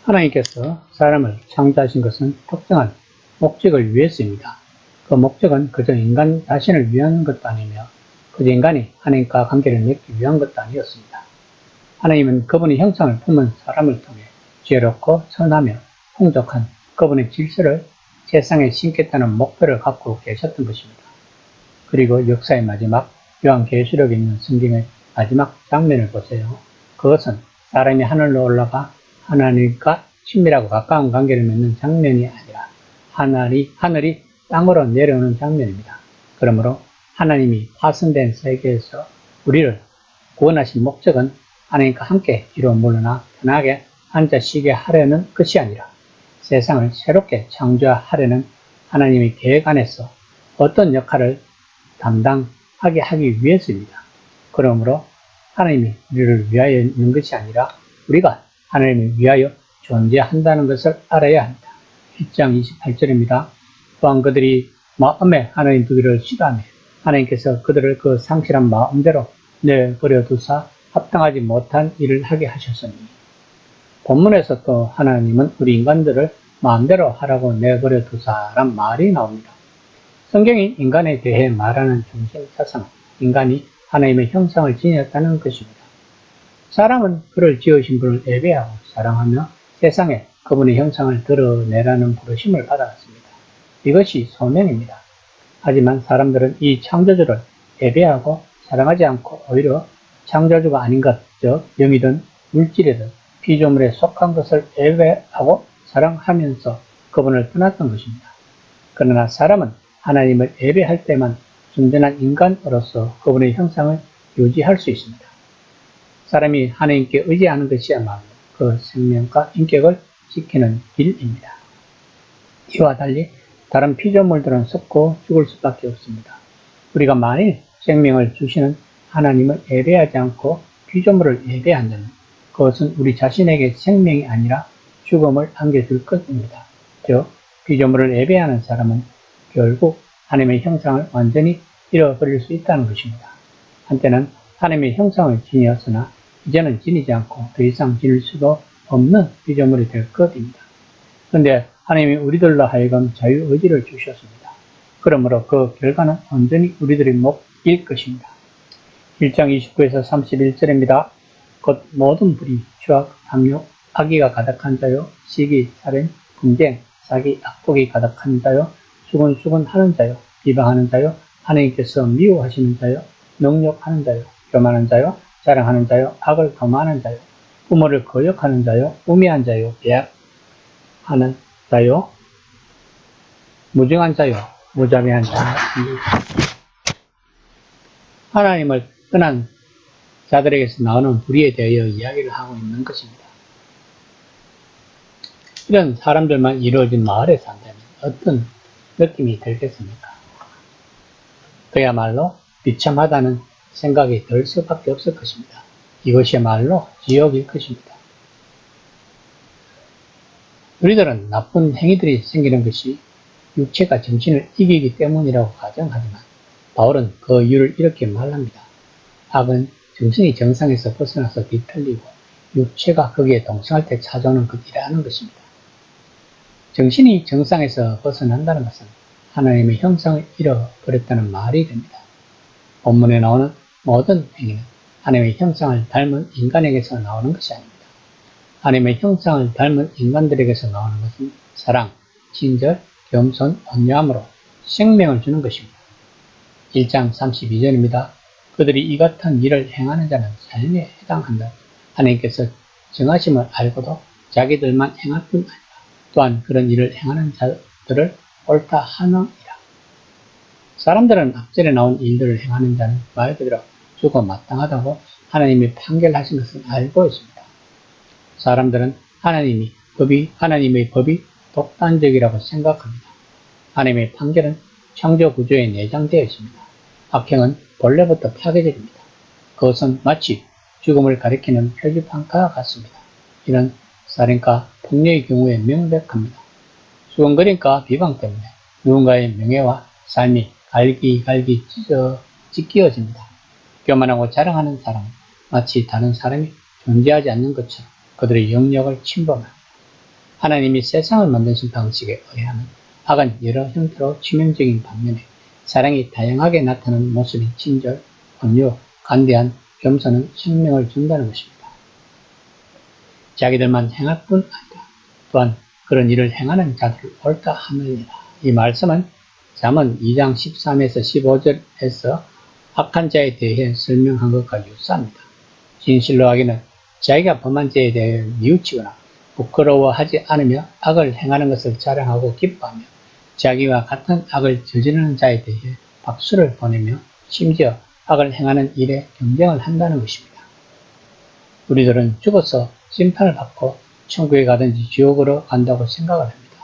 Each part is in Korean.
하나님께서 사람을 창조하신 것은 특정한 목적을 위해서입니다. 그 목적은 그저 인간 자신을 위한 것도 아니며 그저 인간이 하나님과 관계를 맺기 위한 것도 아니었습니다. 하나님은 그분의 형상을 품은 사람을 통해 지혜롭고 선하며 풍족한 그분의 질서를 세상에 심겠다는 목표를 갖고 계셨던 것입니다. 그리고 역사의 마지막 요한계시록에 있는 성경의 마지막 장면을 보세요. 그것은 사람이 하늘로 올라가 하나님과 친밀하고 가까운 관계를 맺는 장면이 아니라 하늘이 땅으로 내려오는 장면입니다. 그러므로 하나님이 파손된 세계에서 우리를 구원하신 목적은 하나님과 함께 뒤로 물러나 편하게 앉아 쉬게 하려는 것이 아니라 세상을 새롭게 창조하려는 하나님의 계획 안에서 어떤 역할을 담당하게 하기 위해서입니다. 그러므로 하나님이 우리를 위하여 있는 것이 아니라 우리가 하나님을 위하여 존재한다는 것을 알아야 합니다. 1장 28절입니다. 또한 그들이 마음에 하나님 두기를 싫어하며 하나님께서 그들을 그 상실한 마음대로 내버려 두사 합당하지 못한 일을 하게 하셨으니, 본문에서 또 하나님은 우리 인간들을 마음대로 하라고 내버려 두사란 말이 나옵니다. 성경이 인간에 대해 말하는 중심 사상은 인간이 하나님의 형상을 지녔다는 것입니다. 사람은 그를 지으신 분을 예배하고 사랑하며 세상에 그분의 형상을 드러내라는 부르심을 받았습니다. 이것이 소명입니다. 하지만 사람들은 이 창조주를 예배하고 사랑하지 않고 오히려 창조주가 아닌 것, 즉 영이든 물질이든 피조물에 속한 것을 예배하고 사랑하면서 그분을 떠났던 것입니다. 그러나 사람은 하나님을 예배할 때만 순전한 인간으로서 그분의 형상을 유지할 수 있습니다. 사람이 하나님께 의지하는 것이야말로 그 생명과 인격을 지키는 길입니다. 이와 달리 다른 피조물들은 썩고 죽을 수밖에 없습니다. 우리가 만일 생명을 주시는 하나님을 예배하지 않고 피조물을 예배한다면 그것은 우리 자신에게 생명이 아니라 죽음을 안겨줄 것입니다. 즉, 피조물을 예배하는 사람은 결국 하나님의 형상을 완전히 잃어버릴 수 있다는 것입니다. 한때는 하나님의 형상을 지녔으나 이제는 지니지 않고 더 이상 지닐 수도 없는 피조물이 될 것입니다. 그런데 하나님이 우리들로 하여금 자유의지를 주셨습니다. 그러므로 그 결과는 온전히 우리들의 몫일 것입니다. 1장 29에서 31절입니다. 곧 모든 불의, 추악, 탐욕, 악의가 가득한 자요, 시기, 살인, 분쟁, 사기, 악독이 가득한 자요, 수근수근 하는 자요, 비방하는 자요, 하나님께서 미워하시는 자요, 능욕하는 자요, 교만한 자요, 자랑하는 자요, 악을 도모하는 자요, 부모를 거역하는 자요, 우매한 자요, 배약하는 자요, 무정한 자요, 무자비한 자요. 하나님을 떠난 자들에게서 나오는 불의에 대하여 이야기를 하고 있는 것입니다. 이런 사람들만 이루어진 마을에 산다면 어떤 느낌이 들겠습니까? 그야말로 비참하다는 생각이 들 수밖에 없을 것입니다. 이것이야말로 지옥일 것입니다. 우리들은 나쁜 행위들이 생기는 것이 육체가 정신을 이기기 때문이라고 가정하지만 바울은 그 이유를 이렇게 말합니다. 악은 정신이 정상에서 벗어나서 뒤틀리고 육체가 거기에 동성할 때 찾아오는 것이라는 것입니다. 정신이 정상에서 벗어난다는 것은 하나님의 형상을 잃어버렸다는 말이 됩니다. 본문에 나오는 모든 행위는 하나님의 형상을 닮은 인간에게서 나오는 것이 아닙니다. 하나님의 형상을 닮은 인간들에게서 나오는 것은 사랑, 친절, 겸손, 온유함으로 생명을 주는 것입니다. 1장 32절입니다. 그들이 이 같은 일을 행하는 자는 삶에 해당한다. 하나님께서 정하심을 알고도 자기들만 행할 뿐 아니라 또한 그런 일을 행하는 자들을 옳다 하느니라. 사람들은 앞전에 나온 일들을 행하는 자는 말 그대로 죽어 마땅하다고 하나님이 판결하신 것을 알고 있습니다. 사람들은 하나님의 법이 독단적이라고 생각합니다. 하나님의 판결은 창조 구조에 내장되어 있습니다. 악행은 본래부터 파괴적입니다. 그것은 마치 죽음을 가리키는 표지판과 같습니다. 이는 살인과 폭력의 경우에 명백합니다. 수근거림과 비방 때문에 누군가의 명예와 삶이 갈기갈기 찢겨집니다. 교만하고 자랑하는 사람은 마치 다른 사람이 존재하지 않는 것처럼 그들의 영역을 침범합니다. 하나님이 세상을 만드신 방식에 의하면 악은 여러 형태로 치명적인 반면에 사랑이 다양하게 나타나는 모습인 친절, 온유, 간대한, 겸손은 생명을 준다는 것입니다. 자기들만 행할 뿐 아니라 또한 그런 일을 행하는 자들을 옳다 하느니라. 이 말씀은 잠언 2장 13에서 15절에서 악한 자에 대해 설명한 것과 유사합니다. 진실로 하기는 자기가 범한 죄에 대해 뉘우치거나 부끄러워하지 않으며 악을 행하는 것을 자랑하고 기뻐하며 자기와 같은 악을 저지르는 자에 대해 박수를 보내며 심지어 악을 행하는 일에 경쟁을 한다는 것입니다. 우리들은 죽어서 심판을 받고 천국에 가든지 지옥으로 간다고 생각을 합니다.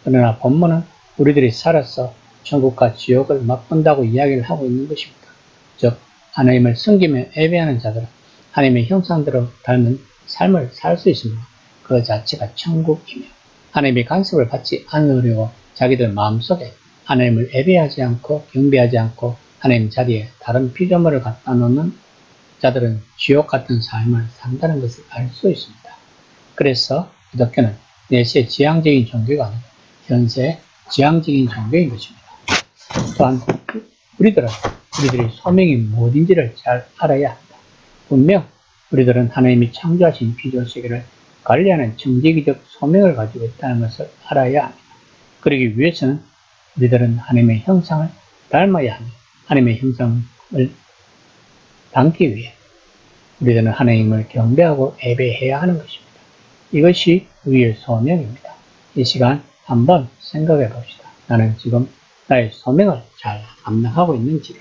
그러나 본문은 우리들이 살아서 천국과 지옥을 맛본다고 이야기를 하고 있는 것입니다. 즉 하나님을 섬기며 예배하는 자들은 하나님의 형상대로 닮은 삶을 살 수 있으므로 그 자체가 천국이며 하나님의 간섭을 받지 않으려고 자기들 마음속에 하나님을 예배하지 않고 경배하지 않고 하나님 자리에 다른 피조물을 갖다 놓는 자들은 지옥 같은 삶을 산다는 것을 알 수 있습니다. 그래서 기독교는 내시의 지향적인 종교가 아니고 현세의 지향적인 종교인 것입니다. 또한 우리들이 소명이 무엇인지를 잘 알아야 합니다. 분명 우리들은 하나님이 창조하신 피조세계를 관리하는 정직이적 소명을 가지고 있다는 것을 알아야 합니다. 그러기 위해서는 우리들은 하나님의 형상을 닮아야 하며 하나님의 형상을 담기 위해 우리들은 하나님을 경배하고 예배해야 하는 것입니다. 이것이 우리의 소명입니다. 이 시간 한번 생각해 봅시다. 나는 지금 나의 소명을 잘 감당하고 있는지를.